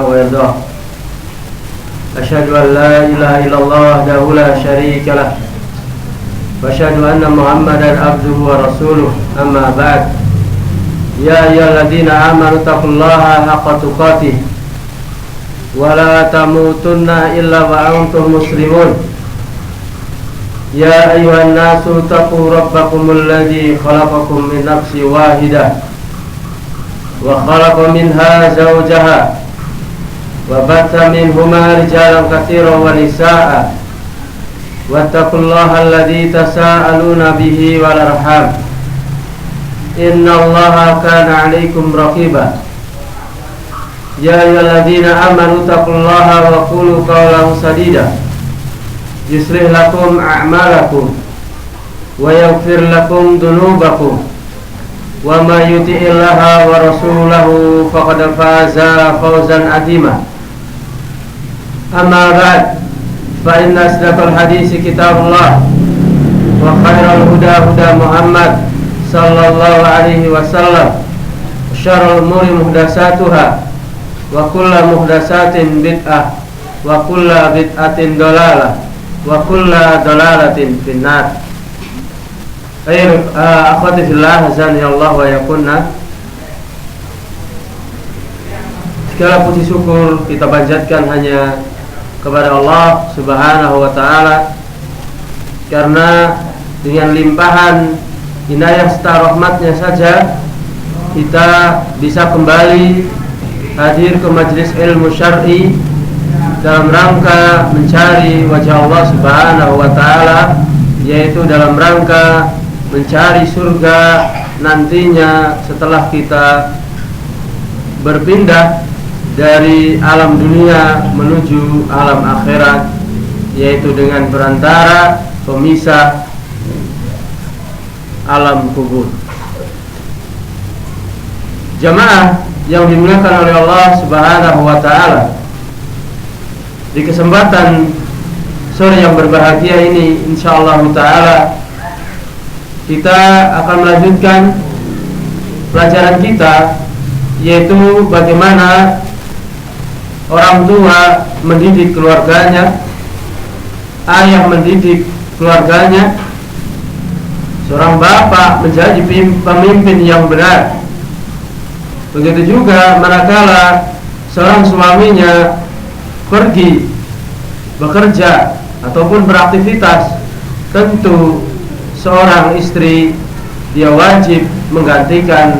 ويرضاه. أشهد أن لا إله إلا الله وحده لا شريك له وأشهد أن محمدا عبده ورسوله. أما بعد يا أيها الذين آمنوا اتقوا الله حق تقاته ولا تموتن إلا وأنتم مسلمون. يا أيها الناس اتقوا ربكم الذي خلقكم من نفس واحدة وخلق منها زوجها وبث منهما رجالا كثيرا ونساء واتقوا الله الذي تساءلون به والأرحام إن الله كان عليكم رقيبا. يا أيها الذين آمنوا اتقوا الله وقولوا قولا سديدا يصلح لكم أعمالكم ويغفر لكم ذنوبكم ومن يطع الله ورسوله فقد فاز فوزا عظيما. أما بعد فإن أصدق الحديث كتاب الله وخير الهدى هدى محمد صلى الله عليه وسلم وشر الأمور محدثاتها وكل محدثات بدعة وكل بدعة ضلالة وكل ضلالة في النار. Akhwati fillah, azani Allah wa yakunna. Segala puji syukur kita panjatkan hanya kepada Allah Subhanahu wa ta'ala, karena dengan limpahan inayah serta rahmatnya saja kita bisa kembali hadir ke majelis ilmu syar'i dalam rangka mencari wajah Allah Subhanahu wa ta'ala, yaitu dalam rangka mencari surga nantinya setelah kita berpindah dari alam dunia menuju alam akhirat, yaitu dengan perantara pemisah alam kubur. Jamaah yang dimuliakan oleh Allah Subhanahu wa ta'ala, di kesempatan sore yang berbahagia ini insyaallah ta'ala kita akan melanjutkan pelajaran kita, yaitu bagaimana orang tua mendidik keluarganya, ayah mendidik keluarganya, seorang bapak menjadi pemimpin yang benar. Begitu juga manakala seorang suaminya pergi bekerja ataupun beraktivitas, tentu seorang istri dia wajib menggantikan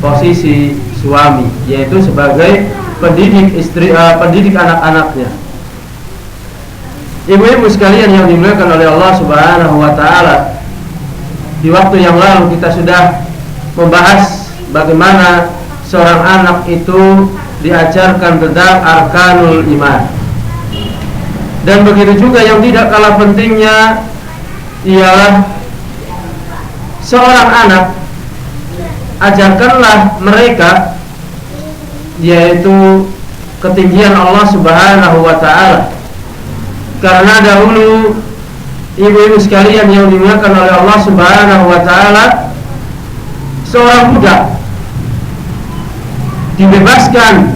posisi suami, yaitu sebagai pendidik pendidik anak-anaknya. Ibu-ibu sekalian yang dimuliakan oleh Allah Subhanahu wa ta'ala, di waktu yang lalu kita sudah membahas bagaimana seorang anak itu diajarkan tentang arkanul iman. Dan begitu juga yang tidak kalah pentingnya ialah seorang anak, ajarkanlah mereka yaitu ketinggian Allah Subhanahu wa ta'ala. Karena dahulu ibu-ibu sekalian yang dimuliakan oleh Allah Subhanahu wa ta'ala, seorang budak dibebaskan,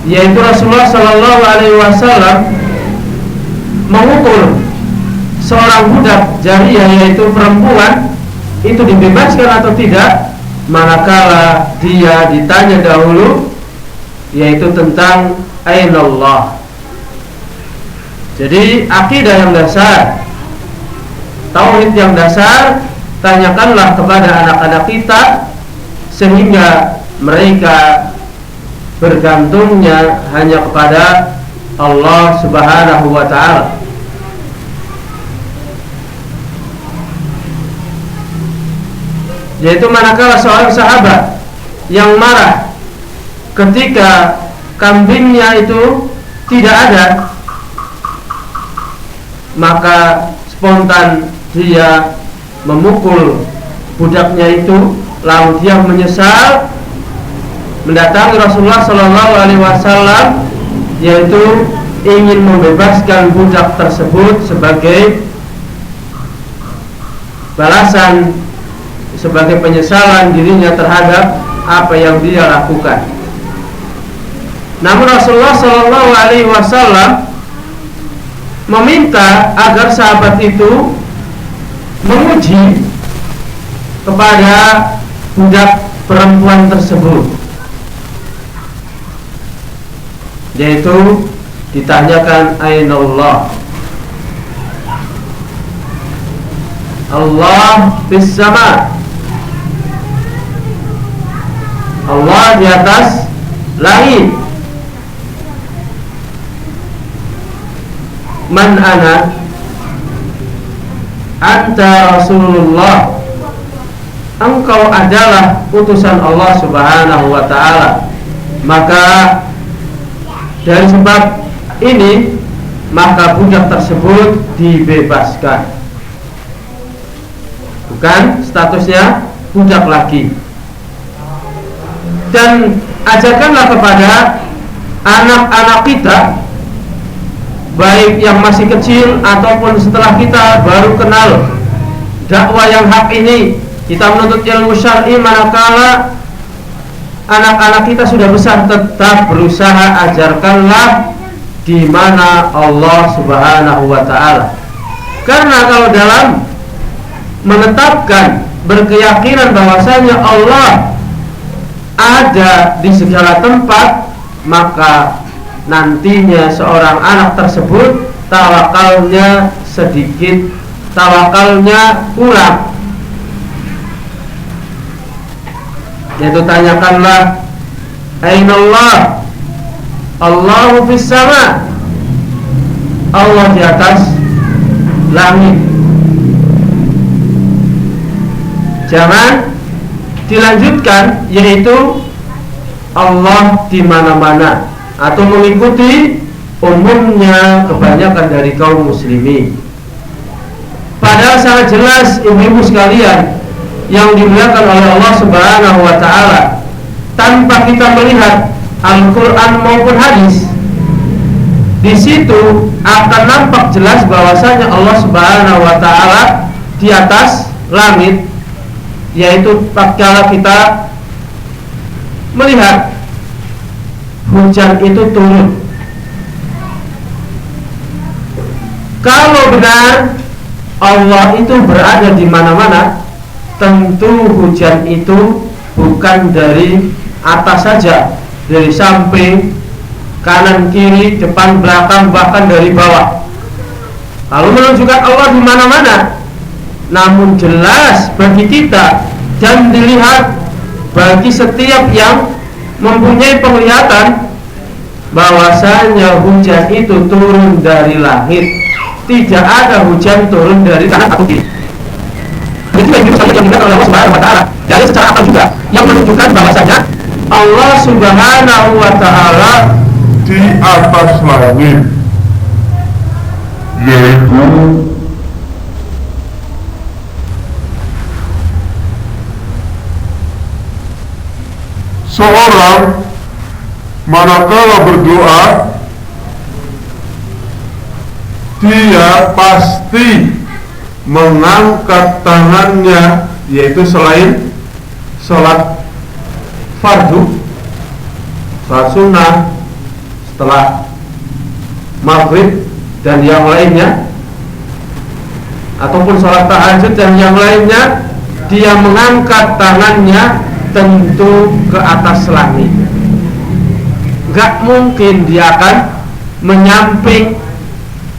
yaitu Rasulullah sallallahu alaihi wasallam mengukur seorang budak jariyah, yaitu perempuan, itu dibebaskan atau tidak manakala dia ditanya dahulu, yaitu tentang ainallah. Jadi akidah yang dasar, tauhid yang dasar, tanyakanlah kepada anak-anak kita sehingga mereka bergantungnya hanya kepada Allah Subhanahu wa ta'ala. Yaitu manakala seorang sahabat yang marah ketika kambingnya itu tidak ada, maka spontan dia memukul budaknya itu, lalu dia menyesal mendatangi Rasulullah sallallahu alaihi wasallam, yaitu ingin membebaskan budak tersebut sebagai balasan, sebagai penyesalan dirinya terhadap apa yang dia lakukan. Namun Rasulullah Shallallahu Alaihi Wasallam meminta agar sahabat itu menguji kepada budak perempuan tersebut, yaitu ditanyakan Ainallah. Allah fis sama, Allah di atas langit. Man ana, anta Rasulullah, engkau adalah utusan Allah Subhanahu wa ta'ala. Maka dari sebab ini, maka budak tersebut dibebaskan, bukan statusnya budak lagi. Dan ajarkanlah kepada anak-anak kita, baik yang masih kecil ataupun setelah kita baru kenal dakwah yang hak ini, kita menuntut ilmu syar'i, manakala anak-anak kita sudah besar, tetap berusaha ajarkanlah di mana Allah Subhanahu wa ta'ala. Karena kalau dalam menetapkan, berkeyakinan bahwasanya Allah ada di segala tempat, maka nantinya seorang anak tersebut tawakalnya sedikit, tawakalnya kurang. Yaitu tanyakanlah Ainallah, Allahu fis sama, Allah di atas langit. Jangan dilanjutkan, yaitu Allah di mana-mana, atau mengikuti umumnya kebanyakan dari kaum muslimin. Padahal sangat jelas ibu-ibu sekalian yang dimuliakan oleh Allah Subhanahu wa ta'ala, tanpa kita melihat Al-Quran maupun hadis, di situ akan nampak jelas bahwasanya Allah Subhanahu wa ta'ala di atas langit, yaitu tatkala kita melihat hujan itu turun. Kalau benar Allah itu berada di mana-mana, tentu hujan itu bukan dari atas saja, dari samping, kanan, kiri, depan, belakang, bahkan dari bawah. Kalau menunjukkan Allah di mana-mana, namun jelas bagi kita dan dilihat bagi setiap yang mempunyai penglihatan bahwasanya hujan itu turun dari langit, tidak ada hujan turun dari tanah atau kiri. Itu yang dimaksudkan oleh Allah Subhanahu wa ta'ala. Dari secara akal juga yang menunjukkan bahwasanya Allah Subhanahu wa ta'ala di atas langit, yaitu seorang manakala berdoa, dia pasti mengangkat tangannya, yaitu selain sholat fardu, sholat sunnah, setelah maghrib dan yang lainnya, ataupun sholat tahajud dan yang lainnya, dia mengangkat tangannya tentu ke atas langit. Gak mungkin dia akan menyamping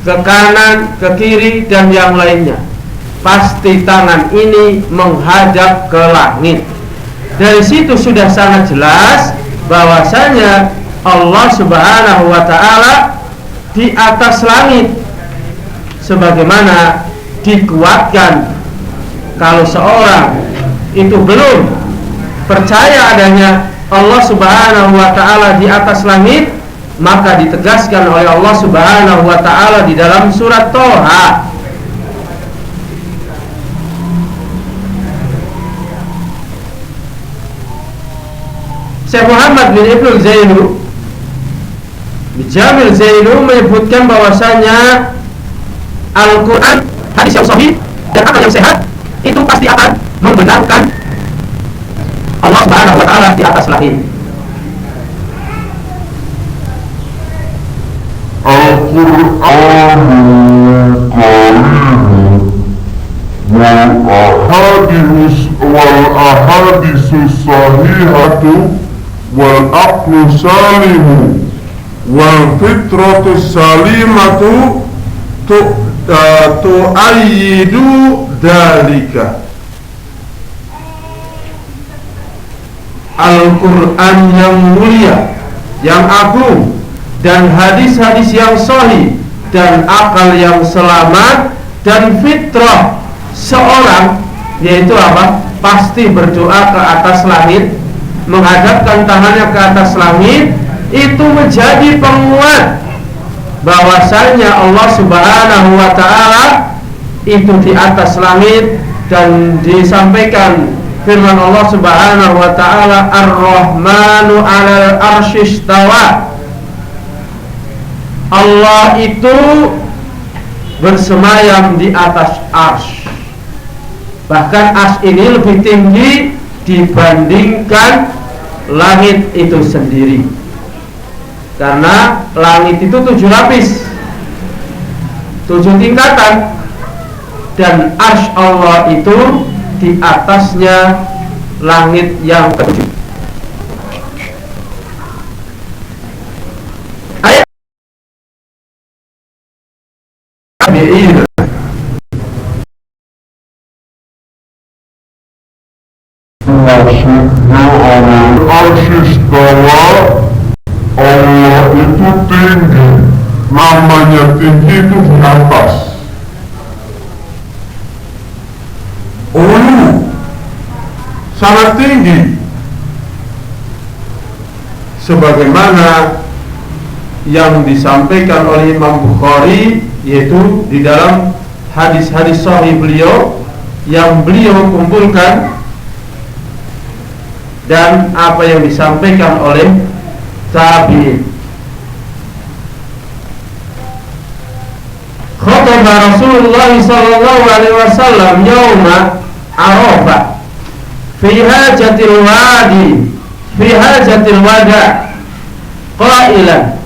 ke kanan, ke kiri dan yang lainnya. Pasti tangan ini menghadap ke langit. Dari situ sudah sangat jelas bahwasanya Allah Subhanahu wa ta'ala di atas langit, sebagaimana dikuatkan kalau seorang itu belum percaya adanya Allah Subhanahu wa ta'ala di atas langit, maka ditegaskan oleh Allah Subhanahu wa ta'ala di dalam surat Toha. Syekh Muhammad bin Ibnu Zainu Jamil Zainu menyebutkan bahwasanya Al-Quran, hadis yang sahih dan akal yang sehat itu pasti akan membenarkan Allah Subhanahu wa ta'ala di atas langit. القرآن الكريم والأحاديث الصحيحة والعقل السليم والفطرة السليمة تؤيد ذلك. Al-Quran yang mulia, yang agung, dan hadis-hadis yang sahih, dan akal yang selamat, dan fitrah seorang, yaitu apa? Pasti berdoa ke atas langit, menghadapkan tangannya ke atas langit, itu menjadi penguat bahwasanya Allah Subhanahu wa Ta'ala itu di atas langit. Dan disampaikan firman Allah Subhanahu wa Ta'ala, Ar-Rahmanu 'alal arsy istawa. Allah itu bersemayam di atas arsy. Bahkan arsy ini lebih tinggi dibandingkan langit itu sendiri, karena langit itu 7 lapis, 7 tingkatan, dan arsy Allah itu di atasnya langit yang ke-7. Ayat ini maksudnya al-arsy istawa, Allah itu tinggi. Namanya tinggi itu di atas. sangat tinggi, sebagaimana yang disampaikan oleh Imam Bukhari, yaitu di dalam hadis-hadis sahih beliau yang beliau kumpulkan, dan apa yang disampaikan oleh tabi'in. Khataba Rasulullah sallallahu alaihi wasallam yauma Arafah fi hajatil wadi, fi hajatil wada, qailan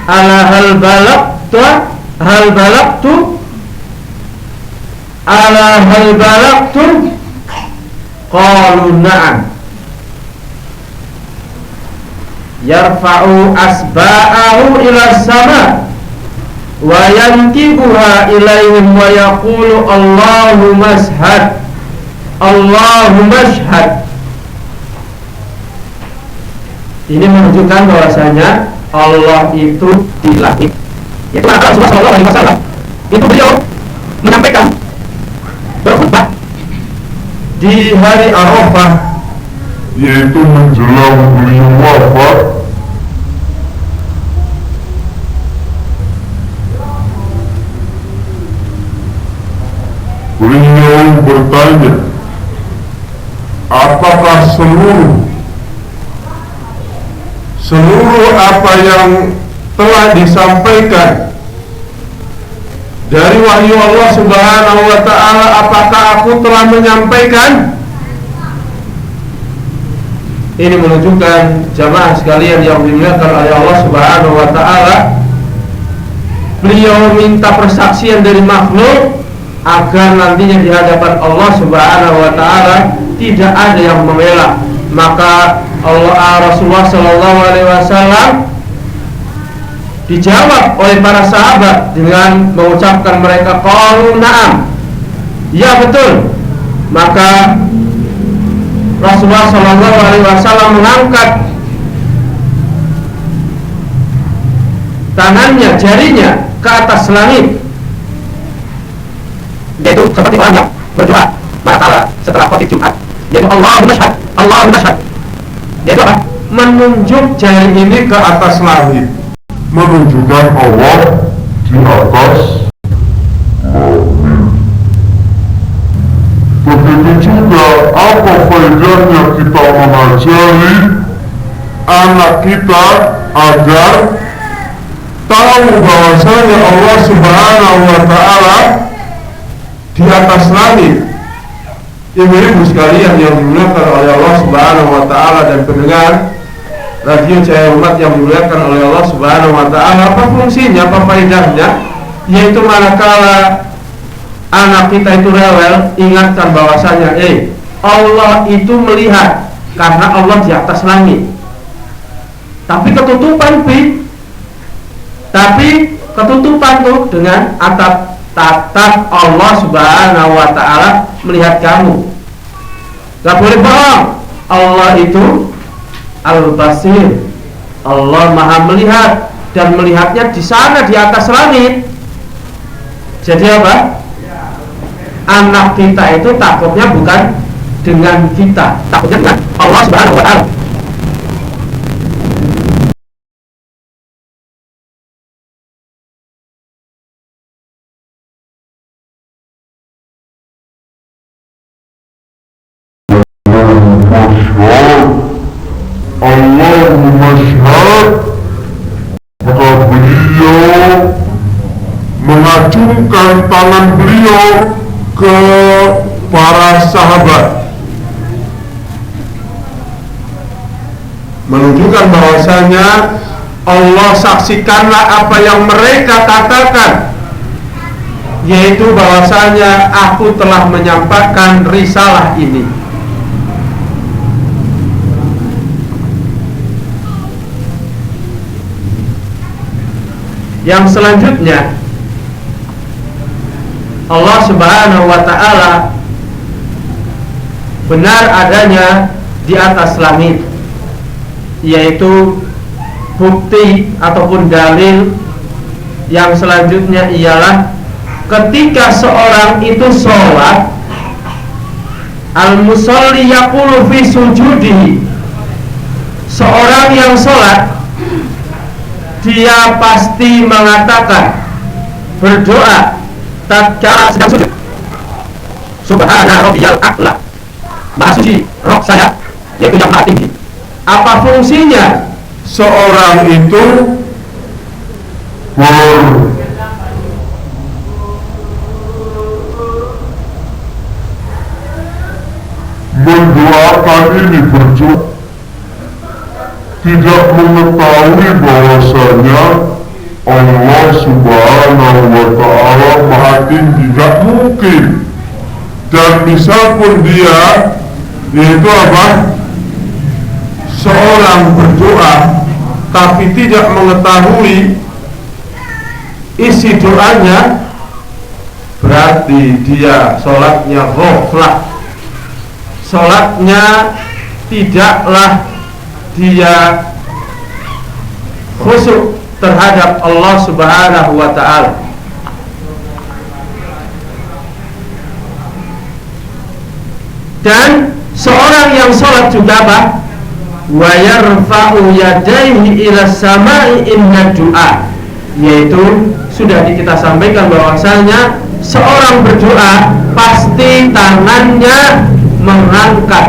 ala hal balagtu, hal balagtu, ala hal balagtu, qalu na'am, yarfa'u asba'ahu ila sama wa yankibuha ilaihim wa yaqulu Allahumma ashhad, Allahumma ashhad. Ini menunjukkan bahwasanya Allah itu di langit. Yaitu Rasulullah sallallahu alaihi wasallam itu beliau menyampaikan berkhutbah di hari Arafah, yaitu menjelang beliau wafat. Beliau bertanya, apakah seluruh apa yang telah disampaikan dari wahyu Allah Subhanahu wa Ta'ala, apakah aku telah menyampaikan? Ini menunjukkan jamaah sekalian yang dimuliakan oleh Allah Subhanahu wa Ta'ala, beliau minta persaksian dari makhluk agar nantinya di hadapan Allah Subhanahu wa Ta'ala tidak ada yang membela. Maka Rasulullah sallallahu alaihi wasallam dijawab oleh para sahabat dengan mengucapkan mereka qalu na'am, ya betul. Maka Rasulullah sallallahu alaihi wasallam mengangkat tangannya, jarinya ke atas langit, yaitu seperti orang yang berdoa manakala setelah khotib Jumat, yaitu Allahumma ashhad, Allahumma ashhad, yaitu apa? Menunjuk jari ini ke atas langit, menunjukkan Allah di atas langit. Begitu juga apa faedahnya kita mengajari anak kita agar tahu bahwasanya Allah Subhanahu wa Ta'ala di atas langit. Ibu-ibu sekalian yang dimuliakan oleh Allah Subhanahu wa Ta'ala dan pendengar radio Cahaya Umat yang dimuliakan oleh Allah Subhanahu wa taala, apa fungsinya, apa faedahnya? Yaitu manakala anak kita itu rewel, ingatkan bahwasanya Allah itu melihat, karena Allah di atas langit. Tapi ketutupan tuh dengan tatap Allah Subhanahu wa taala melihat kamu. Gak boleh bohong. Allah itu Al-Basir. Allah Maha melihat, dan melihatnya di sana di atas langit. Jadi apa? Anak kita itu takutnya bukan dengan kita, takutnya dengan Allah Subhanahu wa taala. Allahumma syahad, maka beliau mengacungkan tangan beliau ke para sahabat, menunjukkan bahwasanya Allah saksikanlah apa yang mereka katakan, yaitu bahwasanya aku telah menyampaikan risalah ini. Yang selanjutnya, Allah Subhanahu wa taala benar adanya di atas langit, yaitu bukti ataupun dalil yang selanjutnya ialah ketika seorang itu sholat, al-musalli yaqulu fi sujudihi, seorang yang sholat dia pasti mengatakan, berdoa tatkala sedang sujud, subhana rabbiyal a'la, maha suci Rob saya, yaitu yang maha tinggi. Apa fungsinya? seorang itu mendoakan ini, berdoa, tidak mengetahui bahwasanya Allah Subhanahu wa taala Maha Tinggi. Tidak mungkin. Dan bisa pun dia, yaitu apa? Seorang berdoa tapi tidak mengetahui isi doanya, berarti dia sholatnya ghaflah, sholatnya tidaklah dia khusyuk terhadap Allah Subhanahu wa taala. Dan seorang yang sholat juga apa? Wa yarfa'u yadayhi ila samai inna du'a, yaitu sudah kita sampaikan bahwasanya seorang berdoa pasti tangannya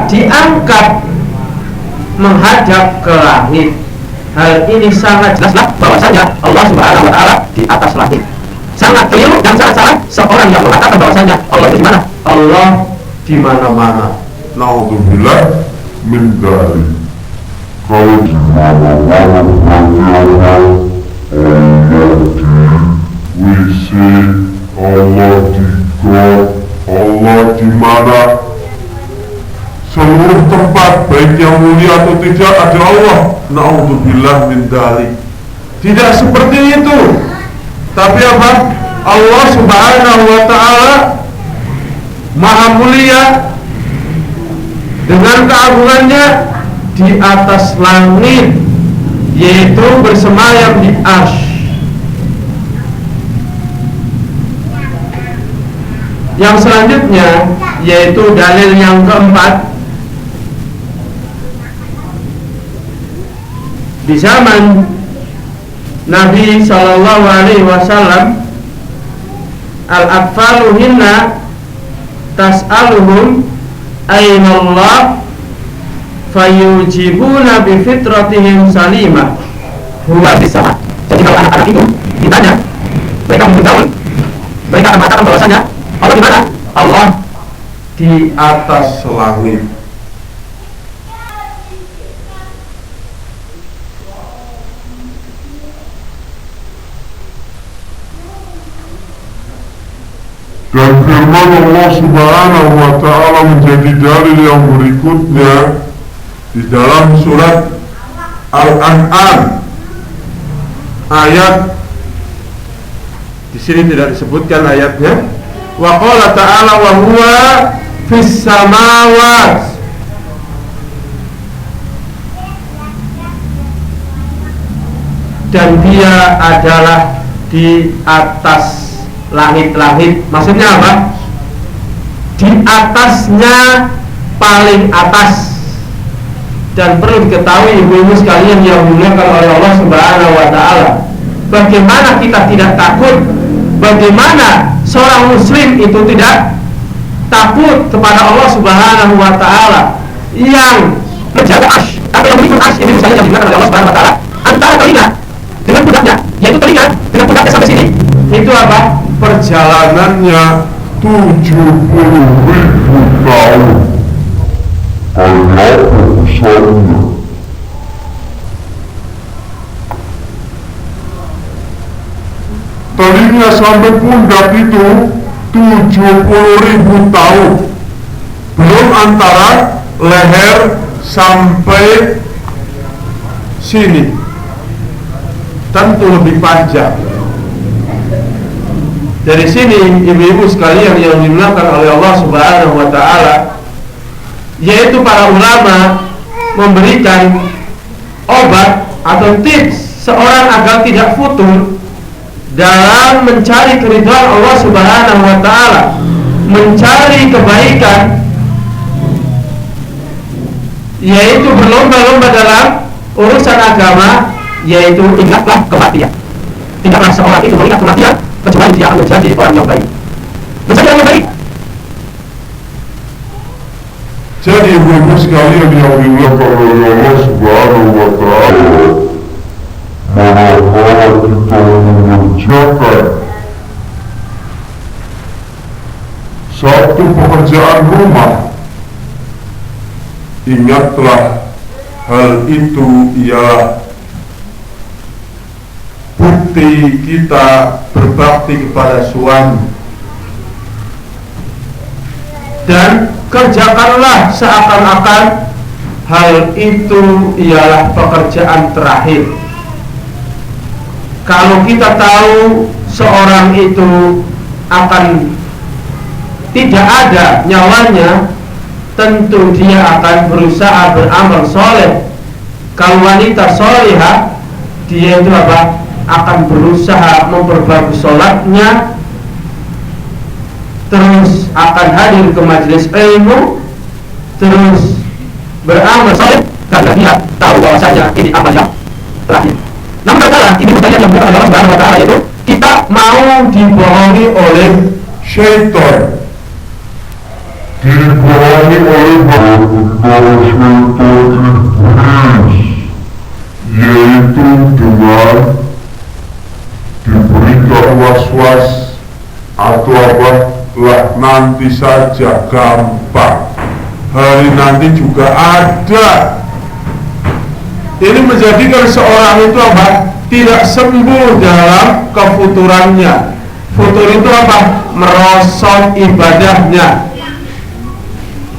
diangkat menghadap ke langit. Hal ini sangat jelaslah bahwasanya Allah Subhanahu wa taala di atas langit. Sangat keliru dan sangat salah seorang yang mengatakan bahwasanya Allah di mana? Allah di mana-mana. Naudzubillah min dzalik. Kalau di mana-mana Allah di WC, Allah di God, Allah di mana, seluruh tempat baik yang mulia atau tidak ada Allah. Naudzubillah min dzalik. Tidak seperti itu. Tapi apa? Allah Subhanahu wa taala Maha mulia dengan keagungannya di atas langit, yaitu bersemayam di arsy. Yang selanjutnya yaitu dalil yang keempat. Di zaman Nabi Shallallahu Alaihi Wasallam, al-atfalu hinna tas'aluhum aina Allah fayujibuna bi fitratihim salimah huwa bisa. Jadi kalau anak-anak itu ditanya, mereka menjawab, mereka akan mengatakan bahwasanya Allah di mana? Allah di atas langit. Dan firman Allah Subhanahu wa Ta'ala menjadi dalil yang berikutnya di dalam surat Al-An'am ayat, di sini tidak disebutkan ayatnya. Wa qala ta'ala wa huwa fis samawat, dan dia adalah di atas langit-langit. Maksudnya apa? Di atasnya paling atas. Dan perlu diketahui ibu-ibu sekalian yang dimuliakan oleh Allah Subhanahu wa Ta'ala, bagaimana kita tidak takut, bagaimana seorang muslim itu tidak takut kepada Allah Subhanahu wa Ta'ala yang menjaga arsy atau yang berikut arsy. Ini misalnya yang dimuliakan oleh Allah Subhanahu wa Ta'ala, antara telinga dengan pundaknya, yaitu telinga dengan pundaknya sampai sini, itu apa? Perjalanannya 70.000 tahun. Allah besarnya. Telinga sampai pundak itu 70.000 tahun. Belum antara leher sampai sini, tentu lebih panjang. Dari sini ibu-ibu sekalian yang dimuliakan oleh Allah Subhanahu wa Ta'ala, yaitu para ulama memberikan obat atau tips seorang agar tidak futur dalam mencari keridhaan Allah Subhanahu wa Ta'ala, mencari kebaikan, yaitu berlomba-lomba dalam urusan agama, yaitu ingatlah kematian. Tidaklah seorang itu mengingat kematian kecuali dia akan menjadi orang yang baik, menjadi orang yang baik. Jadi ibu-ibu sekalian yang dimuliakan oleh Allah Subhanahu wa Ta'ala, manakala kita mengerjakan satu pekerjaan rumah, ingatlah hal itu ialah bukti kita berbakti kepada suami, dan kerjakanlah seakan-akan hal itu ialah pekerjaan terakhir. Kalau kita tahu seorang itu akan tidak ada nyawanya, tentu dia akan berusaha beramal soleh. Kalau wanita solehah, dia itu apa? Akan berusaha memperbaiki sholatnya, terus akan hadir ke majelis ilmu, terus beramal soleh, karena dia tahu bahwasanya ini amal yang terakhir. Namun kadang ini budaya yang bukan Allah Subhanahu wa Ta'ala, yaitu kita mau dibohongi oleh syaitan, dibohongi oleh syaitan iblis, yaitu dengan diberikan was-was atau apa, lah nanti saja, gampang, hari nanti juga ada. Ini menjadikan seorang itu apa? Tidak sembuh dalam kefuturannya. Futur itu apa? Merosot ibadahnya,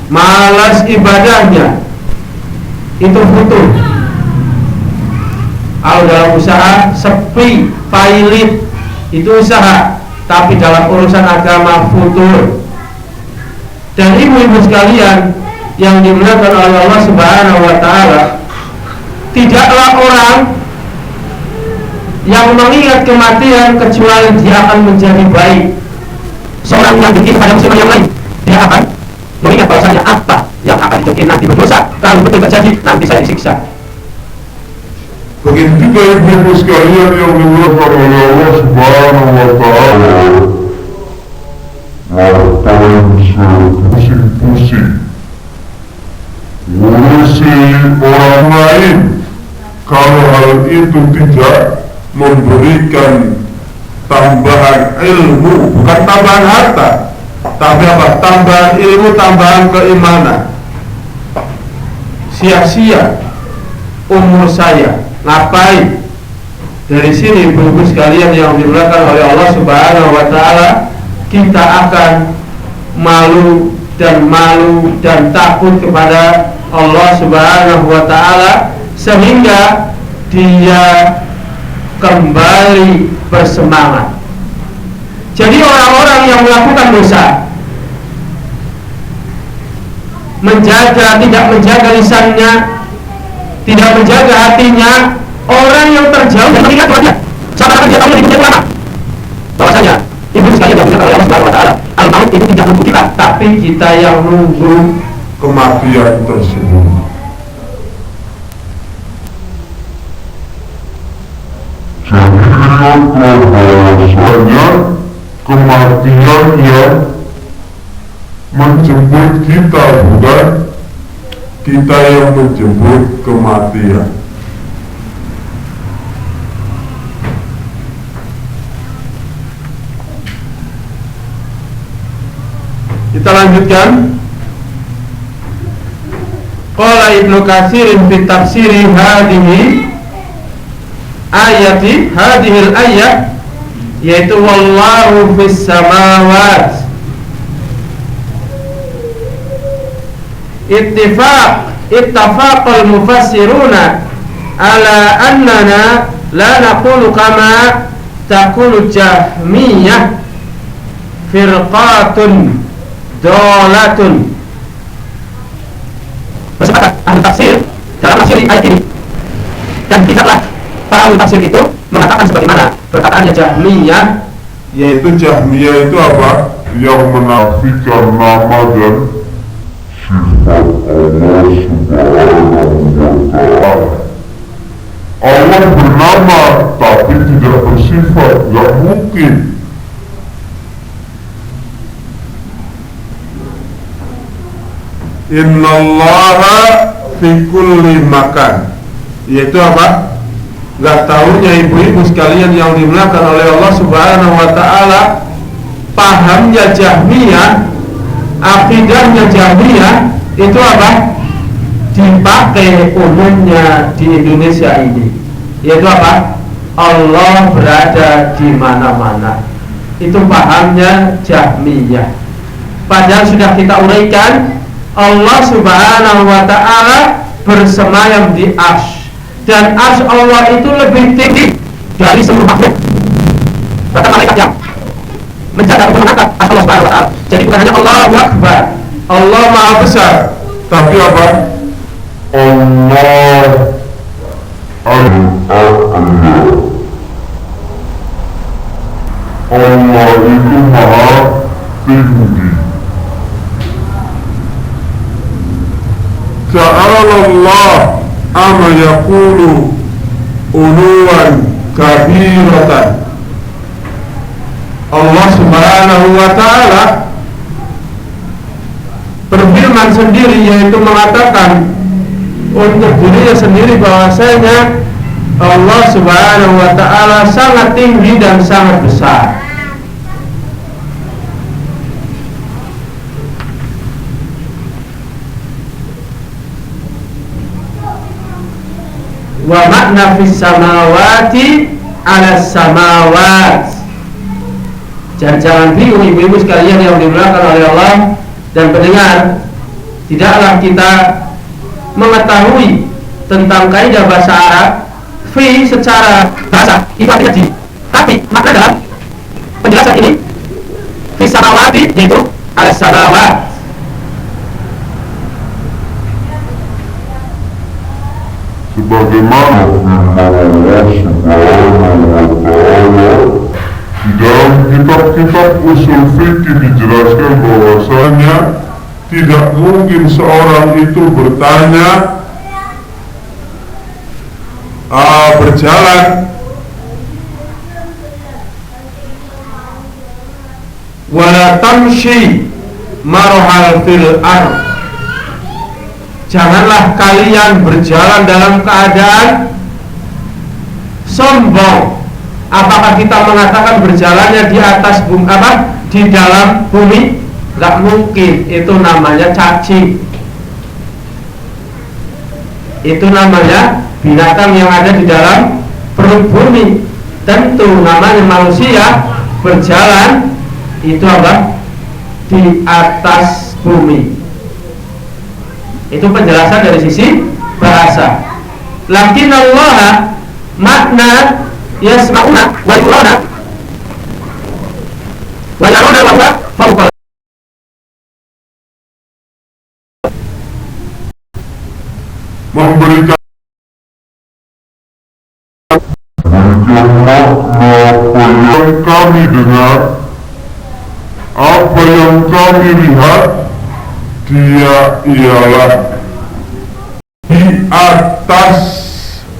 malas ibadahnya, itu futur. Kalau dalam usaha sepi, pailit, itu usaha. Tapi dalam urusan agama futur. Dan ibu-ibu sekalian yang dimuliakan oleh Allah Subhanahu wa Ta'ala, tidaklah orang yang mengingat kematian kecuali dia akan menjadi baik. Seorang yang benci pada musibah yang lain, dia akan mengingat bahwasanya apa yang akan dijadikan nanti berdosa, kalau betul terjadi nanti saya disiksa. Begitu juga ibu-ibu sekalian yang dimuliakan oleh Allah Subhanahu wa Ta'ala, ngapain pusing-pusing ngurusi orang lain kalau hal itu tidak memberikan tambahan ilmu, bukan tambahan harta, tapi apa? Tambahan ilmu, tambahan keimanan. Sia-sia umur saya, ngapain? Dari sini ibu-ibu sekalian yang dimuliakan oleh Allah Subhanahu wa Ta'ala, kita akan malu dan takut kepada Allah Subhanahu wa taala, sehingga dia kembali bersemangat. Jadi orang-orang yang melakukan dosa, tidak menjaga lisannya, tidak menjaga hatinya, orang yang terjauh dan mengingat Tuhannya, seakan-akan dia tahu lebih banyak ulama bahwasanya ibu sekalian yang dimuliakan Allah Subhanahu wa taala, al-maut itu tidak menunggu kita, tapi kita yang nunggu kematian tersebut. Jadi bahwasanya kematian yang menjemput kita, bukan kita yang menjemput kematian. Kita lanjutkan. Qala Ibnu Katsirin fi tafsiri hadhihi al-ayat, yaitu wallahu fis samawat. Ittafaqal mufassiruna ala annana la naqulu kama taqulu Jahmiyah firqatun dolatun. Bersepakat ahli tafsir dalam tafsir ayat ini, dan tidaklah para ahli tafsir itu mengatakan sebagaimana perkataannya Jahmiyah, yaitu Jahmiyah itu apa? Yang menafikan nama dan sifat Allah Subhanahu wa ta'ala. Allah bernama tapi tidak bersifat, gak mungkin. Innallaha fi kulli makan, yaitu apa? Gak tahunya ibu-ibu sekalian yang dimuliakan oleh Allah Subhanahu wa ta'ala, pahamnya Jahmiyah, akidahnya Jahmiyah itu apa? Dipakai umumnya di Indonesia ini, yaitu apa? Allah berada di mana-mana. Itu pahamnya Jahmiyah. Padahal sudah kita uraikan, Allah Subhanahu wa ta'ala bersemayam di arsy, dan arsy Allah itu lebih tinggi dari seluruh makhluk, bahkan malaikat yang menjaga atau mengangkat arsy Allah Subhanahu wa ta'ala. Jadi bukan hanya Allahu Akbar, Allah Maha Besar, Tapi apa? Allah Al-Akbar. Allah itu maha tinggi. Ta'alallah amma yaqulu uluwan kabiratan. Allah Subhanahu wa ta'ala berfirman sendiri, yaitu mengatakan untuk dirinya sendiri bahwasanya Allah Subhanahu wa ta'ala sangat tinggi dan sangat besar. Wa makna fis samawati ala samawat. Jangan bingung ibu-ibu sekalian yang dimuliakan oleh Allah dan pendengar, tidaklah kita mengetahui tentang kaidah bahasa Arab. Fi secara bahasa itu artinya di, tapi makna dalam penjelasan ini fi samawati yaitu ala samawat. Sebagaimana Allah Subhanahu wa ta'ala di dalam kitab-kitab usul fikih dijelaskan bahwasanya tidak mungkin seorang itu berjalan wala tamshi marhal fil ard. Janganlah kalian berjalan dalam keadaan sombong. Apakah kita mengatakan berjalannya di atas bumi, di dalam bumi? Gak mungkin, itu namanya cacing. Itu namanya binatang yang ada di dalam perut bumi. Tentu namanya manusia berjalan itu apa? Di atas bumi. Itu penjelasan dari sisi bahasa. Lakin Allah makna yasma'una wa yurana wa yaruna wa huwa fawqa. Memberikan apa yang kami dengar, apa yang kami lihat, dia ialah di atas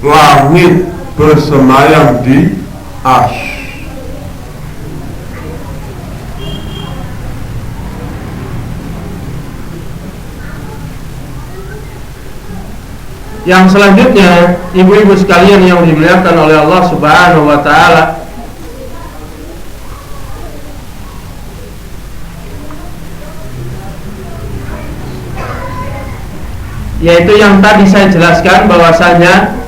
langit bersemayam di arsy. Yang selanjutnya, ibu-ibu sekalian yang dimuliakan oleh Allah Subhanahu wa taala, yaitu yang tadi saya jelaskan bahwasanya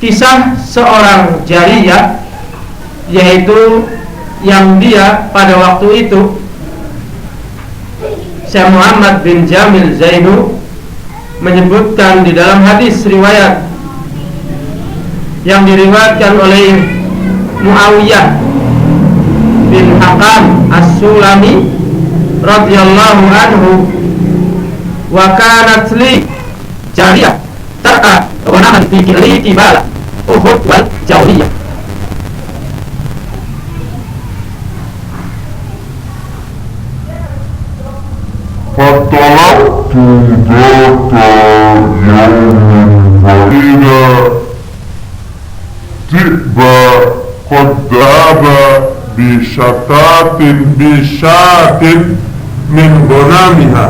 kisah seorang jariyah, yaitu yang dia pada waktu itu Syekh Muhammad bin Jamil Zainu menyebutkan di dalam hadis riwayat yang diriwayatkan oleh Muawiyah bin Hakam As-Sulami radhiyallahu anhu, wa kanat li jariyah tarka wanahan fi kili kibala Uhud wal Jawriyah. فطلبت ذات يوم فإذا ذئب قد ذهب بشاة من غنمها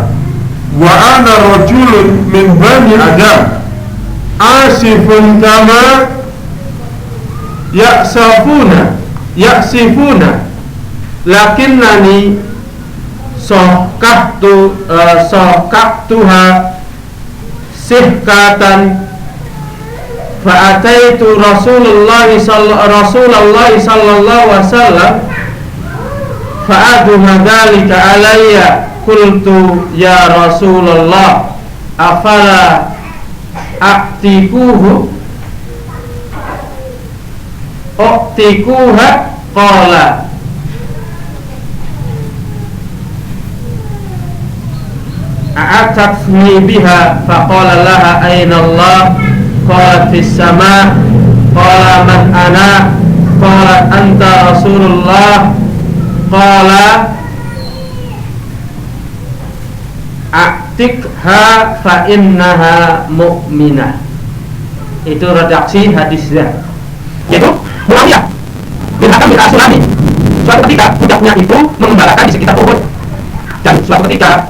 وأنا رجل من بني آدم آسف كما يأسفون لكنني sokaktuha sihkatan fa'ataitu Rasulullah sallallahu alaihi wasallam fa'aduma dzalika alayya qultu ya Rasulullah afala uktikuha qala a'atatni biha faqala laha ayna Allah qalat fis sama qala man ana qalat anta Rasulullah qala a'tikha fa innaha mu'minah. Itu redaksi hadisnya, yaitu Muawiyah bin Hakam bin As-Sulami. Suatu ketika budaknya itu mengembalakan di sekitar Uhud, dan suatu ketika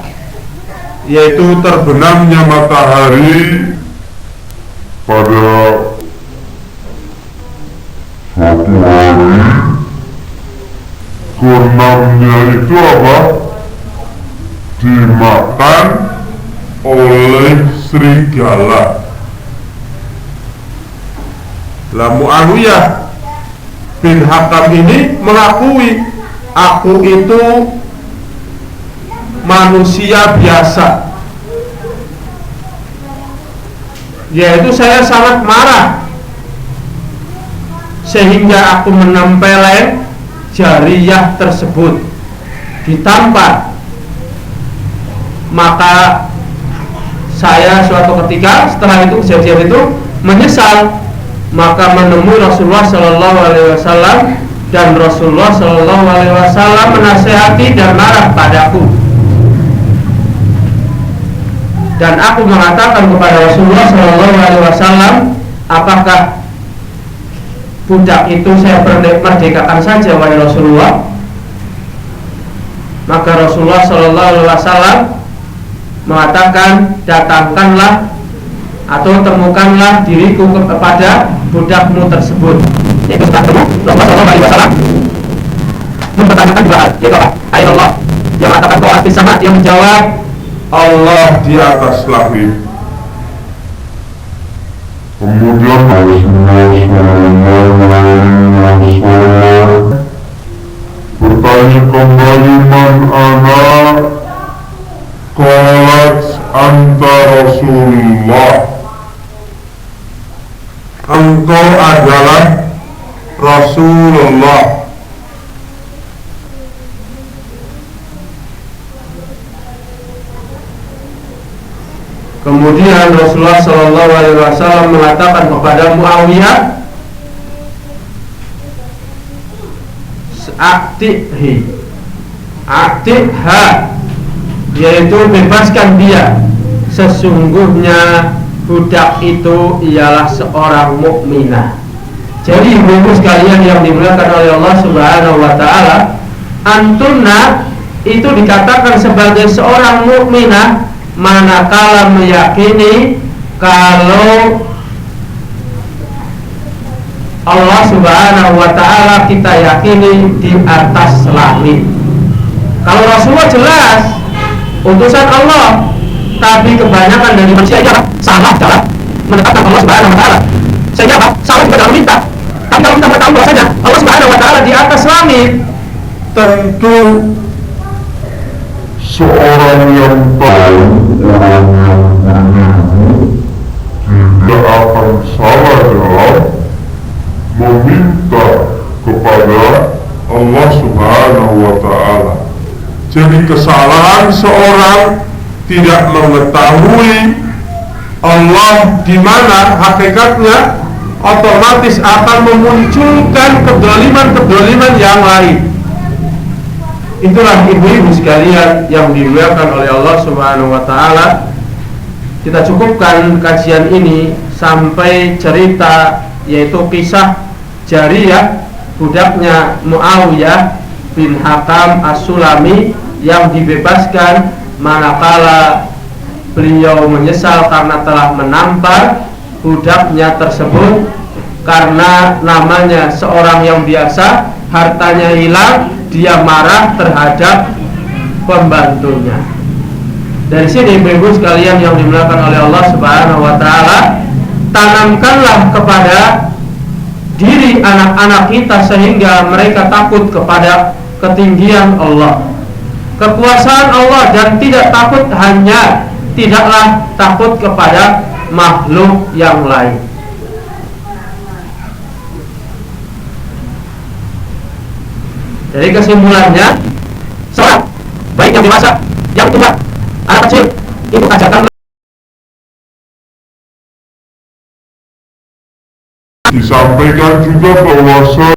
yaitu terbenamnya matahari pada suatu hari, genamnya itu apa? Dimakan oleh serigala. Lah Muawiyah bin Hakam ini mengakui, aku itu manusia biasa, yaitu saya sangat marah sehingga aku menempeleng jariyah tersebut, ditampar. Maka saya suatu ketika setelah itu kejadian itu menyesal, maka menemui Rasulullah Sallallahu Alaihi Wasallam, dan Rasulullah Sallallahu Alaihi Wasallam menasihati dan marah padaku. Dan aku mengatakan kepada Rasulullah Sallallahu Alaihi Wasallam, apakah budak itu saya merdekakan saja wahai Rasulullah? Maka Rasulullah Sallallahu Alaihi Wasallam mengatakan, datangkanlah atau temukanlah diriku kepada budakmu tersebut. Yaitu setelah ketemu Rasulullah Sallallahu Alaihi Wasallam mempertanyakan dua hal, yaitu apa? Ayat Allah yang mengatakan kau arti sama, yang menjawab Allah di atas langit. Kemudian Rasulullah SAW bertanya kembali adalah Rasulullah. Kemudian Rasulullah Shallallahu Alaihi Wasallam mengatakan kepada Muawiyah, aktiha, yaitu bebaskan dia. Sesungguhnya budak itu ialah seorang mukminah. Jadi ibu-ibu sekalian yang dimuliakan oleh Allah Subhanahu Wa Taala, antunna itu dikatakan sebagai seorang mukminah manakala meyakini kalau Allah Subhanahu Wa Taala kita yakini di atas langit. Kalau Rasulullah jelas utusan Allah, tapi kebanyakan dari manusia ini salah dalam menetapkan Allah Subhanahu Wa Taala. Sehingga apa? Salah juga dalam minta. Tapi kalau kita mengetahui bahwasanya Allah Subhanahu Wa Taala di atas langit, tentu seorang yang tahu tidak akan salah dalam meminta kepada Allah Subhanahu Wa Taala. Jadi kesalahan seorang tidak mengetahui Allah di mana hakikatnya otomatis akan memunculkan kedoliman-kedoliman yang lain. itulah ibu-ibu sekalian yang dimuliakan oleh Allah Subhanahu Wa Taala. Kita cukupkan kajian ini sampai cerita, yaitu kisah Jariyah, budaknya Muawiyah bin Hakam As-Sulami yang dibebaskan manakala beliau menyesal karena telah menampar budaknya tersebut, karena namanya seorang yang biasa, hartanya hilang, dia marah terhadap pembantunya. Dari sini ibu-ibu sekalian yang dimuliakan oleh Allah Subhanahu Wa Taala, tanamkanlah kepada diri anak-anak kita sehingga mereka takut kepada ketinggian Allah, kekuasaan Allah, dan tidaklah takut kepada makhluk yang lain. Jadi kesimpulannya, seorang baik yang dewasa, yang tua, anak kecil, itu ajarkan. Disampaikan juga bahwa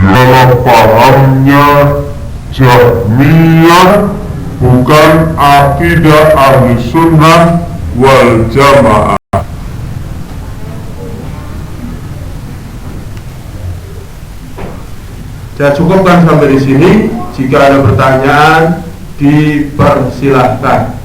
dalam pahamnya Jahmiyah bukan akidah ahli sunnah wal jamaah. Saya cukupkan sampai di sini. Jika ada pertanyaan, dipersilahkan.